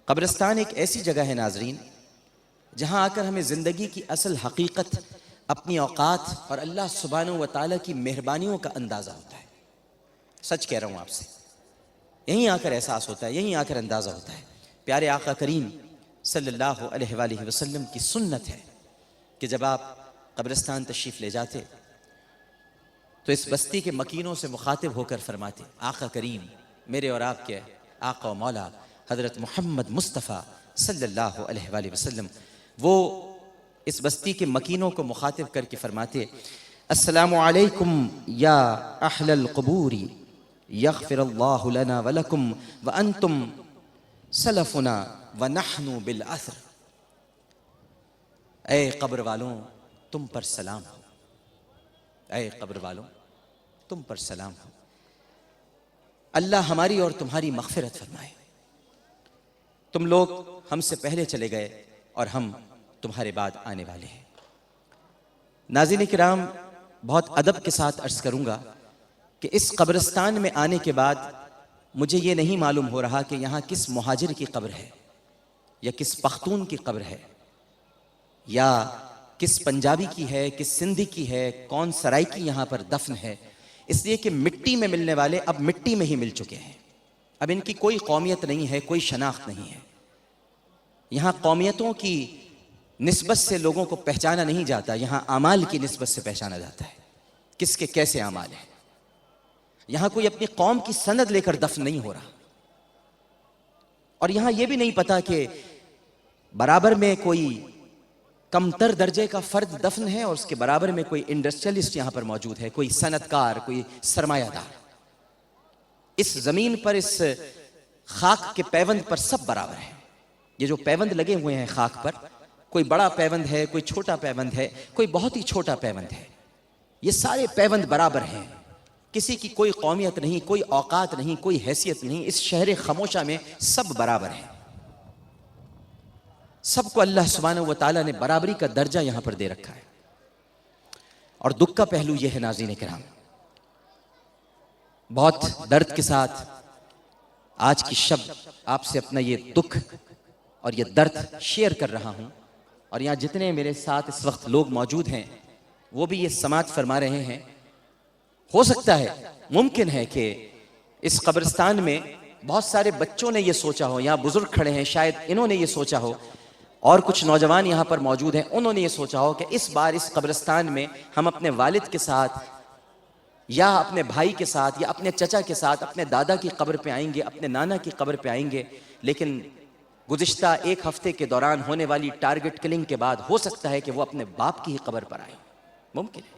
قبرستان ایک ایسی جگہ ہے ناظرین جہاں آ کر ہمیں زندگی کی اصل حقیقت، اپنی اوقات اور اللہ سبحانہ و تعالیٰ کی مہربانیوں کا اندازہ ہوتا ہے۔ سچ کہہ رہا ہوں آپ سے، یہیں آ کر احساس ہوتا ہے، یہیں آ کر اندازہ ہوتا ہے۔ پیارے آقا کریم صلی اللہ علیہ وآلہ وسلم کی سنت ہے کہ جب آپ قبرستان تشریف لے جاتے تو اس بستی کے مکینوں سے مخاطب ہو کر فرماتے، آقا کریم میرے اور آپ کے آقا و مولا حضرت محمد مصطفیٰ صلی اللہ علیہ وآلہ وسلم وہ اس بستی کے مکینوں کو مخاطب کر کے فرماتے، السلام علیکم یا اہل القبور یغفر اللہ لنا ولکم وانتم سلفنا ونحن بالاثر۔ اے قبر والوں تم پر سلام ہو، اے قبر والوں تم پر سلام ہو، اللہ ہماری اور تمہاری مغفرت فرمائے۔ تم لوگ ہم سے پہلے چلے گئے اور ہم تمہارے بعد آنے والے ہیں۔ ناظرین کرام، بہت ادب کے ساتھ عرض کروں گا کہ اس قبرستان میں آنے کے بعد مجھے یہ نہیں معلوم ہو رہا کہ یہاں کس مہاجر کی قبر ہے، یا کس پختون کی قبر ہے، یا کس پنجابی کی ہے، کس سندھی کی ہے، کون سرائی کی یہاں پر دفن ہے۔ اس لیے کہ مٹی میں ملنے والے اب مٹی میں ہی مل چکے ہیں، اب ان کی کوئی قومیت نہیں ہے، کوئی شناخت نہیں ہے۔ یہاں قومیتوں کی نسبت سے لوگوں کو پہچانا نہیں جاتا، یہاں اعمال کی نسبت سے پہچانا جاتا ہے، کس کے کیسے اعمال ہیں۔ یہاں کوئی اپنی قوم کی سند لے کر دفن نہیں ہو رہا، اور یہاں یہ بھی نہیں پتا کہ برابر میں کوئی کمتر درجے کا فرد دفن ہے اور اس کے برابر میں کوئی انڈسٹریلسٹ یہاں پر موجود ہے، کوئی صنعت کار، کوئی سرمایہ دار۔ اس زمین پر، اس خاک کے پیوند پر سب برابر ہیں۔ یہ جو پیوند لگے ہوئے ہیں خاک پر، کوئی بڑا پیوند ہے، کوئی چھوٹا پیوند ہے، کوئی بہت ہی چھوٹا پیوند ہے، یہ سارے پیوند برابر ہیں۔ کسی کی کوئی قومیت نہیں، کوئی اوقات نہیں، کوئی حیثیت نہیں۔ اس شہر خاموشہ میں سب برابر ہیں، سب کو اللہ سبحانہ و تعالیٰ نے برابری کا درجہ یہاں پر دے رکھا ہے۔ اور دکھ کا پہلو یہ ہے ناظرین کرام، بہت درد کے ساتھ آج کی شب آپ سے اپنا یہ دکھ اور یہ درد شیئر کر رہا ہوں، اور یہاں جتنے میرے ساتھ اس وقت لوگ موجود ہیں وہ بھی یہ سماعت فرما رہے ہیں۔ ہو سکتا ہے، ممکن ہے کہ اس قبرستان میں بہت سارے بچوں نے یہ سوچا ہو، یہاں بزرگ کھڑے ہیں، شاید انہوں نے یہ سوچا ہو، اور کچھ نوجوان یہاں پر موجود ہیں، انہوں نے یہ سوچا ہو کہ اس بار اس قبرستان میں ہم اپنے والد کے ساتھ یا اپنے بھائی کے ساتھ یا اپنے چچا کے ساتھ اپنے دادا کی قبر پہ آئیں گے، اپنے نانا کی قبر پہ آئیں گے، لیکن گزشتہ ایک ہفتے کے دوران ہونے والی ٹارگٹ کلنگ کے بعد ہو سکتا ہے کہ وہ اپنے باپ کی ہی قبر پر آئیں، ممکن ہے،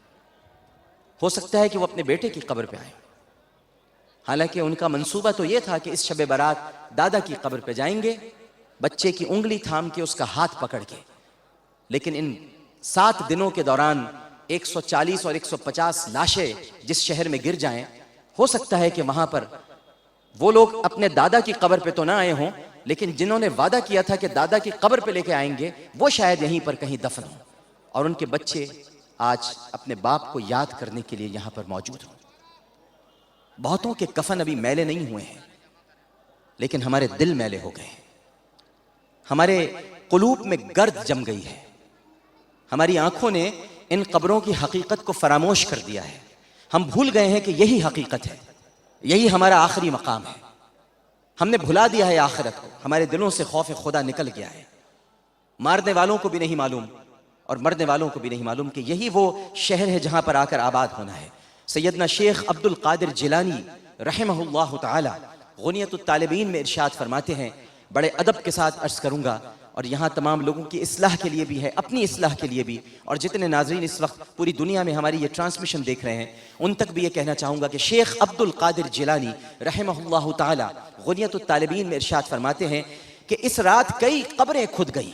ہو سکتا ہے کہ وہ اپنے بیٹے کی قبر پہ آئیں۔ حالانکہ ان کا منصوبہ تو یہ تھا کہ اس شب برات دادا کی قبر پہ جائیں گے، بچے کی انگلی تھام کے، اس کا ہاتھ پکڑ کے، لیکن ان 7 دنوں کے دوران 140 اور 150 لاشیں جس شہر میں گر جائیں، ہو سکتا ہے کہ وہاں پر وہ لوگ اپنے دادا کی قبر پہ تو نہ آئے ہوں، لیکن جنہوں نے وعدہ کیا تھا کہ دادا کی قبر پہ لے کے آئیں گے، وہ شاید یہیں پر کہیں دفن ہوں، اور ان کے بچے آج اپنے باپ کو یاد کرنے کے لیے یہاں پر موجود ہوں۔ بہتوں کے کفن ابھی میلے نہیں ہوئے ہیں، لیکن ہمارے دل میلے ہو گئے ہیں، ہمارے قلوب میں گرد جم گئی ہے، ہماری آنکھوں نے ان قبروں کی حقیقت کو فراموش کر دیا ہے۔ ہم بھول گئے ہیں کہ یہی حقیقت ہے، یہی ہمارا آخری مقام ہے۔ ہم نے بھلا دیا ہے آخرت کو، ہمارے دلوں سے خوف خدا نکل گیا ہے۔ مارنے والوں کو بھی نہیں معلوم اور مرنے والوں کو بھی نہیں معلوم کہ یہی وہ شہر ہے جہاں پر آ کر آباد ہونا ہے۔ سیدنا شیخ عبد القادر جیلانی رحمہ اللہ تعالی غنیت الطالبین میں ارشاد فرماتے ہیں، بڑے ادب کے ساتھ عرض کروں گا، اور یہاں تمام لوگوں کی اصلاح کے لیے بھی ہے، اپنی اصلاح کے لیے بھی، اور جتنے ناظرین اس وقت پوری دنیا میں ہماری یہ ٹرانسمیشن دیکھ رہے ہیں ان تک بھی یہ کہنا چاہوں گا کہ شیخ عبد القادر جیلانی رحمہ اللہ تعالی غنیت الطالبین میں ارشاد فرماتے ہیں کہ اس رات کئی قبریں کھد گئی،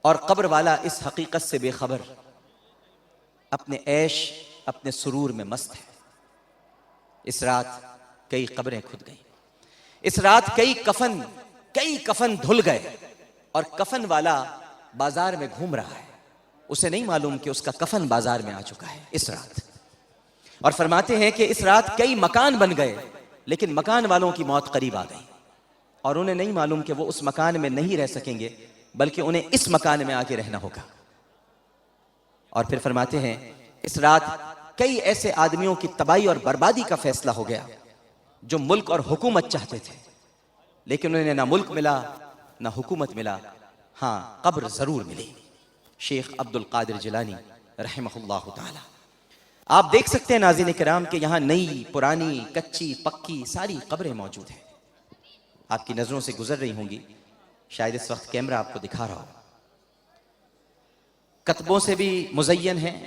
اور قبر والا اس حقیقت سے بے خبر، اپنے عیش اپنے سرور میں مست ہے۔ اس رات کئی قبریں کھد گئیں، اس رات کئی کفن دھل گئے، اور کفن والا بازار میں گھوم رہا ہے، اسے نہیں معلوم کہ اس کا کفن بازار میں آ چکا ہے اس رات۔ اور فرماتے ہیں کہ اس رات کئی مکان بن گئے، لیکن مکان والوں کی موت قریب آ گئی، اور انہیں نہیں معلوم کہ وہ اس مکان میں نہیں رہ سکیں گے، بلکہ انہیں اس مکان میں آ کے رہنا ہوگا۔ اور پھر فرماتے ہیں اس رات کئی ایسے آدمیوں کی تباہی اور بربادی کا فیصلہ ہو گیا جو ملک اور حکومت چاہتے تھے، لیکن انہیں نہ ملک ملا نہ حکومت ملا، ہاں قبر ضرور ملی۔ شیخ عبد القادر جیلانی رحمہ اللہ تعالی۔ آپ دیکھ سکتے ہیں ناظرین کرام کہ یہاں نئی، پرانی، کچی، پکی ساری قبریں موجود ہیں، آپ کی نظروں سے گزر رہی ہوں گی، شاید اس وقت کیمرہ آپ کو دکھا رہا ہو۔ کتبوں سے بھی مزین ہیں،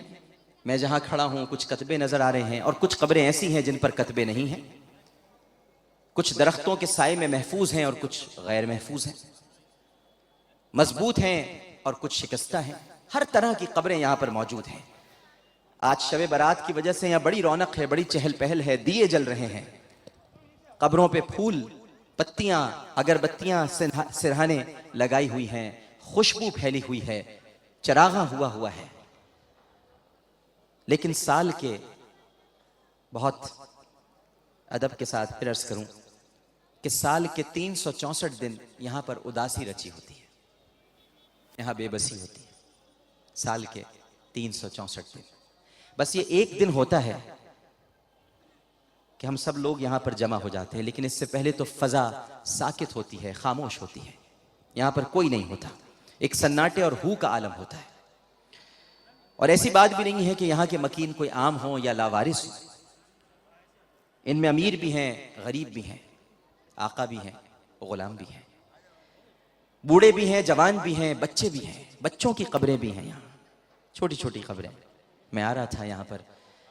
میں جہاں کھڑا ہوں کچھ کتبے نظر آ رہے ہیں، اور کچھ قبریں ایسی ہیں جن پر کتبے نہیں ہیں، کچھ درختوں کے سائے میں محفوظ ہیں اور کچھ غیر محفوظ ہیں، مضبوط ہیں اور کچھ شکستہ ہیں، ہر طرح کی قبریں یہاں پر موجود ہیں۔ آج شب برات کی وجہ سے یہاں بڑی رونق ہے، بڑی چہل پہل ہے، دیے جل رہے ہیں، قبروں پہ پھول، پتیاں، اگربتیاں، سرہانے لگائی ہوئی ہیں، خوشبو پھیلی ہوئی ہے، چراغاں ہوا ہے۔ لیکن سال کے، بہت ادب کے ساتھ پھر عرض کروں کہ سال کے 364 دن یہاں پر اداسی رچی ہوتی ہے، یہاں بے بسی ہوتی ہے، سال کے 364 دن۔ بس یہ ایک دن ہوتا ہے کہ ہم سب لوگ یہاں پر جمع ہو جاتے ہیں، لیکن اس سے پہلے تو فضا ساکت ہوتی ہے، خاموش ہوتی ہے، یہاں پر کوئی نہیں ہوتا، ایک سناٹے اور ہو کا عالم ہوتا ہے۔ اور ایسی بات بھی نہیں ہے کہ یہاں کے مکین کوئی عام ہوں یا لاوارث ہوں، ان میں امیر بھی ہیں، غریب بھی ہیں، آقا بھی ہیں، غلام بھی ہیں، بوڑھے بھی ہیں، جوان بھی ہیں، بچے بھی ہیں، بچوں کی قبریں بھی ہیں یہاں، چھوٹی چھوٹی قبریں۔ میں آ رہا تھا یہاں پر،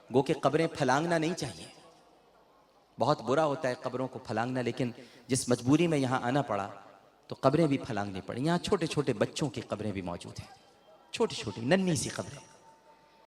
گو کہ قبریں پھلانگنا نہیں چاہیے، بہت برا ہوتا ہے قبروں کو پھلانگنا، لیکن جس مجبوری میں یہاں آنا پڑا تو قبریں بھی پھلانگنی پڑی۔ یہاں چھوٹے چھوٹے بچوں کی قبریں بھی موجود ہیں، چھوٹی چھوٹی ننھی سی قبریں۔